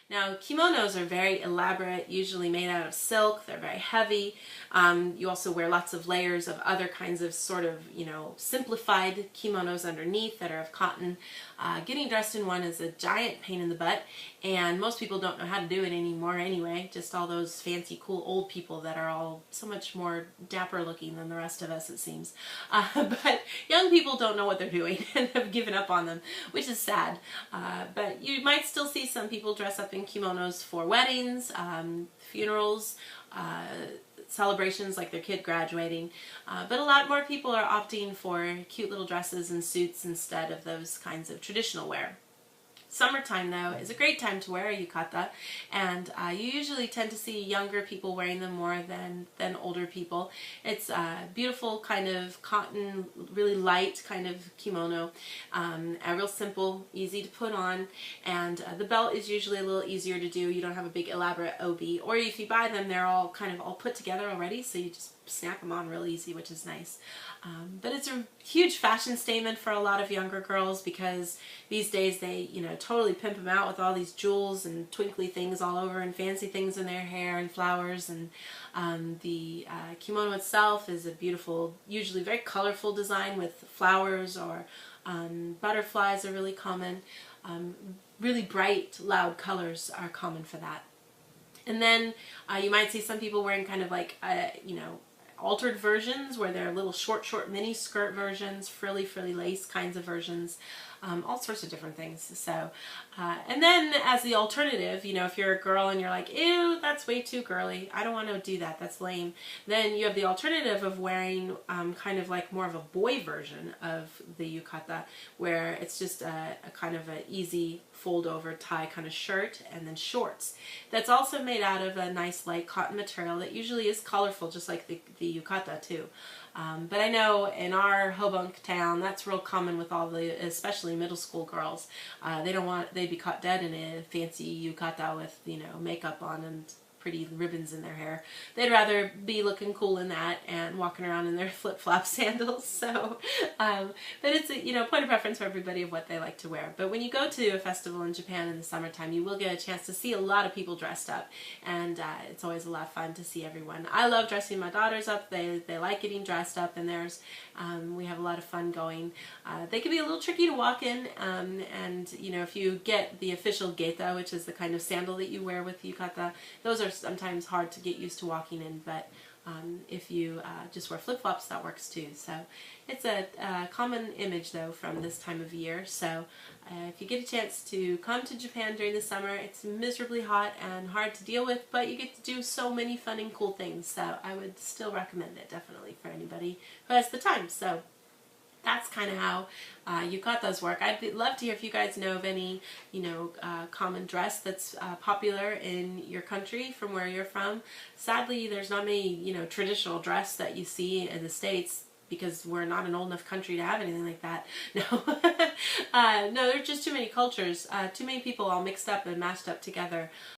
Now, kimonos are very elaborate, usually made out of silk. They're very heavy. You also wear lots of layers of other kinds of sort of, simplified kimonos underneath that are of cotton. Getting dressed in one is a giant pain in the butt, and most people don't know how to do it anymore anyway. Just all those fancy, cool old people that are all so much more dapper looking than the rest of us, it seems. But young people don't know what they're doing and have given up on them, which is sad. But you might still see some people dress up in kimonos for weddings, funerals, celebrations like their kid graduating, but a lot more people are opting for cute little dresses and suits instead of those kinds of traditional wear. Summertime, though, is a great time to wear a yukata, and you usually tend to see younger people wearing them more than older people. It's a beautiful kind of cotton, really light kind of kimono, real simple, easy to put on, and the belt is usually a little easier to do. You don't have a big elaborate obi, or if you buy them, they're all kind of all put together already, so you just snap them on real easy, which is nice. But it's a huge fashion statement for a lot of younger girls, because these days they, totally pimp them out with all these jewels and twinkly things all over and fancy things in their hair and flowers. And the kimono itself is a beautiful, usually very colorful design with flowers, or butterflies are really common. Really bright, loud colors are common for that. And then you might see some people wearing kind of like, altered versions, where they're little short mini skirt versions, frilly lace kinds of versions, all sorts of different things. So, and then as the alternative, if you're a girl and you're like, ew, that's way too girly, I don't want to do that, that's lame, then you have the alternative of wearing kind of like more of a boy version of the yukata, where it's just a kind of an easy fold over tie kind of shirt, and then shorts. That's also made out of a nice light cotton material that usually is colorful, just like the yukata too. But I know in our Hobunk town, that's real common with all the, especially middle school girls. They'd be caught dead in a fancy yukata with, makeup on and pretty ribbons in their hair. They'd rather be looking cool in that and walking around in their flip-flop sandals. So, but it's a, point of preference for everybody of what they like to wear. But when you go to a festival in Japan in the summertime, you will get a chance to see a lot of people dressed up, and it's always a lot of fun to see everyone. I love dressing my daughters up. They like getting dressed up, and we have a lot of fun going. They can be a little tricky to walk in, and if you get the official geta, which is the kind of sandal that you wear with yukata, those are sometimes hard to get used to walking in, but if you just wear flip-flops, that works too. So it's a common image, though, from this time of year. So if you get a chance to come to Japan during the summer, it's miserably hot and hard to deal with, but you get to do so many fun and cool things. So I would still recommend it, definitely, for anybody who has the time. So that's kind of how yukatas work. I'd love to hear if you guys know of any, common dress that's popular in your country from where you're from. Sadly, there's not many, traditional dress that you see in the States, because we're not an old enough country to have anything like that. No, no, there's just too many cultures, too many people all mixed up and mashed up together.